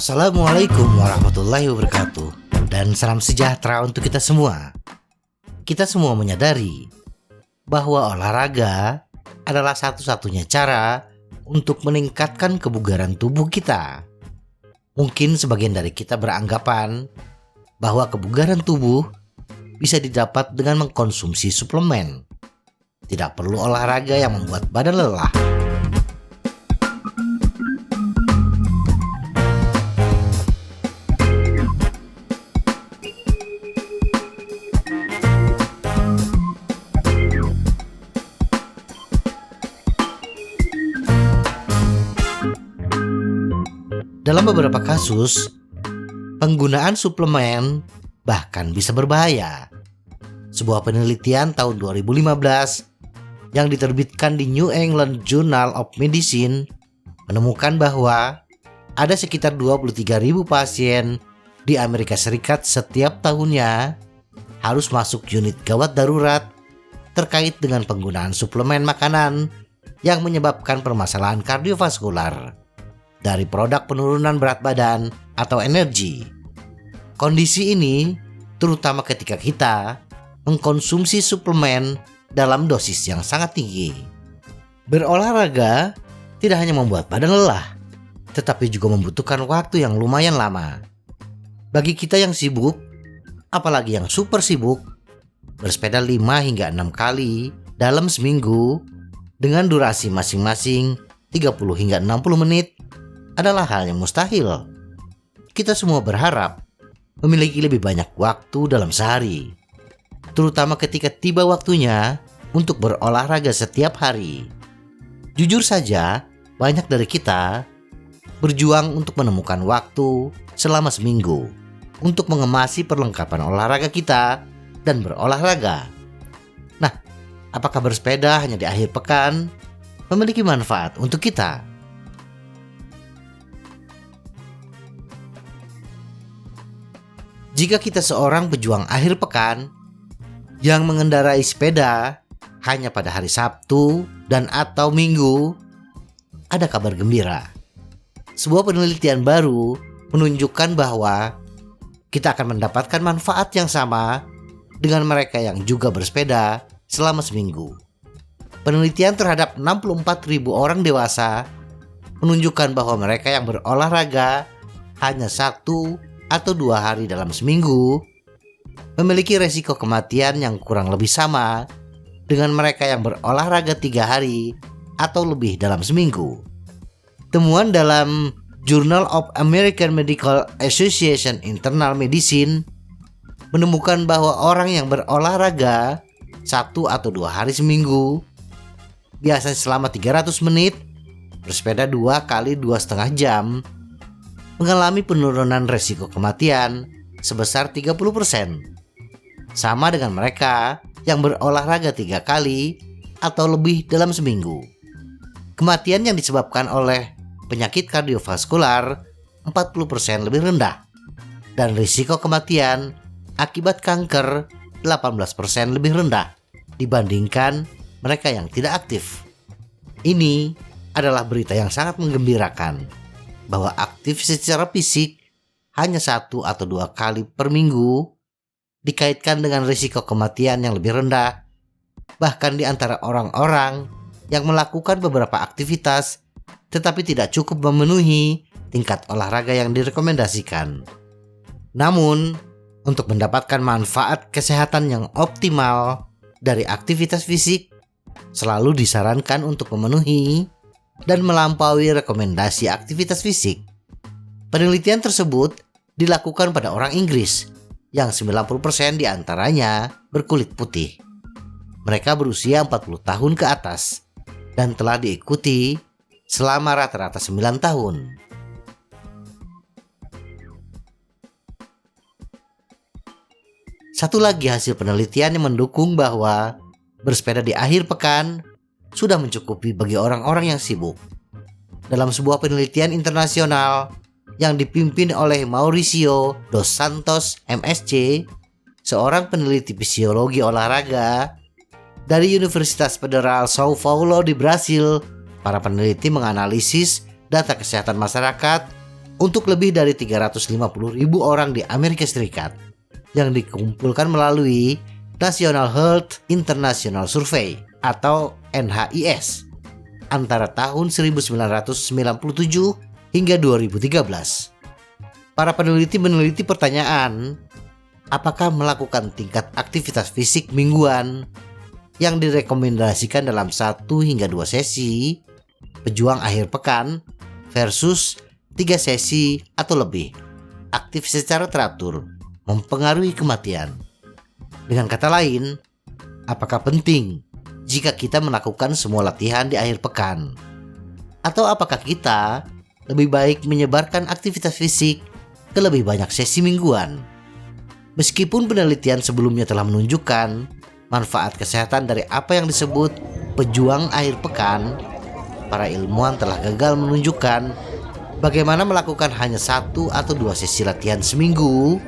Assalamualaikum warahmatullahi wabarakatuh. Dan salam sejahtera untuk kita semua. Kita semua menyadari bahwa olahraga adalah satu-satunya cara untuk meningkatkan kebugaran tubuh kita. Mungkin sebagian dari kita beranggapan bahwa kebugaran tubuh bisa didapat dengan mengkonsumsi suplemen. Tidak perlu olahraga yang membuat badan lelah. Dalam beberapa kasus, penggunaan suplemen bahkan bisa berbahaya. Sebuah penelitian tahun 2015 yang diterbitkan di New England Journal of Medicine menemukan bahwa ada sekitar 23.000 pasien di Amerika Serikat setiap tahunnya harus masuk unit gawat darurat terkait dengan penggunaan suplemen makanan yang menyebabkan permasalahan kardiovaskular dari produk penurunan berat badan atau energi. Kondisi ini terutama ketika kita mengkonsumsi suplemen dalam dosis yang sangat tinggi. Berolahraga tidak hanya membuat badan lelah, tetapi juga membutuhkan waktu yang lumayan lama. Bagi kita yang sibuk, apalagi yang super sibuk, bersepeda 5 hingga 6 kali dalam seminggu dengan durasi masing-masing 30 hingga 60 menit adalah hal yang mustahil. Kita semua berharap memiliki lebih banyak waktu dalam sehari, terutama ketika tiba waktunya untuk berolahraga setiap hari. Jujur saja, banyak dari kita berjuang untuk menemukan waktu selama seminggu untuk mengemasi perlengkapan olahraga kita dan berolahraga. Nah, apakah bersepeda hanya di akhir pekan memiliki manfaat untuk kita? Jika kita seorang pejuang akhir pekan yang mengendarai sepeda hanya pada hari Sabtu dan atau Minggu, ada kabar gembira. Sebuah penelitian baru menunjukkan bahwa kita akan mendapatkan manfaat yang sama dengan mereka yang juga bersepeda selama seminggu. Penelitian terhadap 64.000 orang dewasa menunjukkan bahwa mereka yang berolahraga hanya 1 atau 2 hari dalam seminggu memiliki resiko kematian yang kurang lebih sama dengan mereka yang berolahraga 3 hari atau lebih dalam seminggu. Temuan dalam Journal of American Medical Association Internal Medicine menemukan bahwa orang yang berolahraga 1 atau 2 hari seminggu, biasanya selama 300 menit, bersepeda 2 kali 2,5 jam, mengalami penurunan resiko kematian sebesar 30%. Sama dengan mereka yang berolahraga 3 kali atau lebih dalam seminggu. Kematian yang disebabkan oleh penyakit kardiovaskular 40% lebih rendah. Dan risiko kematian akibat kanker 18% lebih rendah dibandingkan mereka yang tidak aktif. Ini adalah berita yang sangat menggembirakan, bahwa aktif secara fisik hanya 1 atau 2 kali per minggu dikaitkan dengan risiko kematian yang lebih rendah, bahkan di antara orang-orang yang melakukan beberapa aktivitas tetapi tidak cukup memenuhi tingkat olahraga yang direkomendasikan. Namun, untuk mendapatkan manfaat kesehatan yang optimal dari aktivitas fisik, selalu disarankan untuk memenuhi dan melampaui rekomendasi aktivitas fisik. Penelitian tersebut dilakukan pada orang Inggris yang 90% diantaranya berkulit putih. Mereka berusia 40 tahun ke atas dan telah diikuti selama rata-rata 9 tahun. Satu lagi hasil penelitian yang mendukung bahwa bersepeda di akhir pekan sudah mencukupi bagi orang-orang yang sibuk. Dalam sebuah penelitian internasional yang dipimpin oleh Mauricio dos Santos, MSc, seorang peneliti fisiologi olahraga, Dari Universitas Federal São Paulo di Brasil, para peneliti menganalisis data kesehatan masyarakat untuk lebih dari 350.000 orang di Amerika Serikat yang dikumpulkan melalui National Health International Survey atau NHIS antara tahun 1997 hingga 2013. Para peneliti meneliti pertanyaan, apakah melakukan tingkat aktivitas fisik mingguan yang direkomendasikan dalam 1 hingga 2 sesi pejuang akhir pekan versus 3 sesi atau lebih aktif secara teratur mempengaruhi kematian. Dengan kata lain, apakah penting jika kita melakukan semua latihan di akhir pekan? Atau apakah kita lebih baik menyebarkan aktivitas fisik ke lebih banyak sesi mingguan? Meskipun penelitian sebelumnya telah menunjukkan manfaat kesehatan dari apa yang disebut pejuang akhir pekan, para ilmuwan telah gagal menunjukkan bagaimana melakukan hanya 1 atau 2 sesi latihan seminggu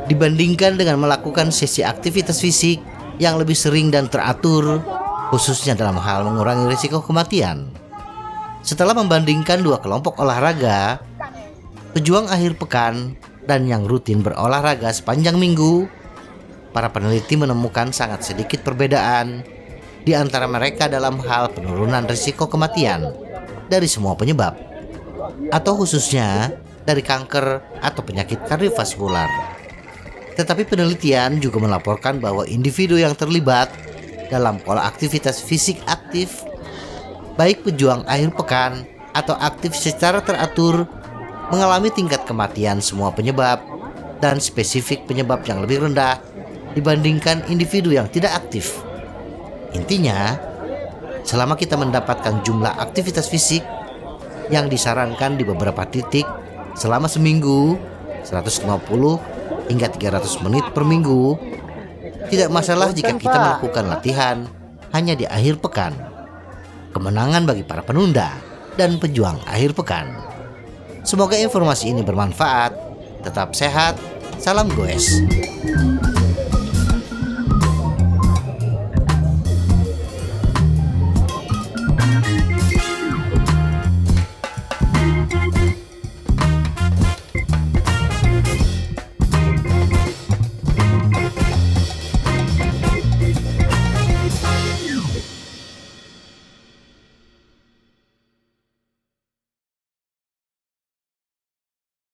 dibandingkan dengan melakukan sesi aktivitas fisik yang lebih sering dan teratur, khususnya dalam hal mengurangi risiko kematian. Setelah membandingkan 2 kelompok olahraga, pejuang akhir pekan dan yang rutin berolahraga sepanjang minggu, para peneliti menemukan sangat sedikit perbedaan di antara mereka dalam hal penurunan risiko kematian dari semua penyebab, atau khususnya dari kanker atau penyakit kardiovaskular. Tetapi penelitian juga melaporkan bahwa individu yang terlibat dalam pola aktivitas fisik aktif, baik pejuang akhir pekan atau aktif secara teratur, mengalami tingkat kematian semua penyebab dan spesifik penyebab yang lebih rendah dibandingkan individu yang tidak aktif. Intinya, selama kita mendapatkan jumlah aktivitas fisik yang disarankan di beberapa titik selama seminggu, 150 hingga 300 menit per minggu, tidak masalah jika kita melakukan latihan hanya di akhir pekan. Kemenangan bagi para penunda dan pejuang akhir pekan. Semoga informasi ini bermanfaat. Tetap sehat, salam goes.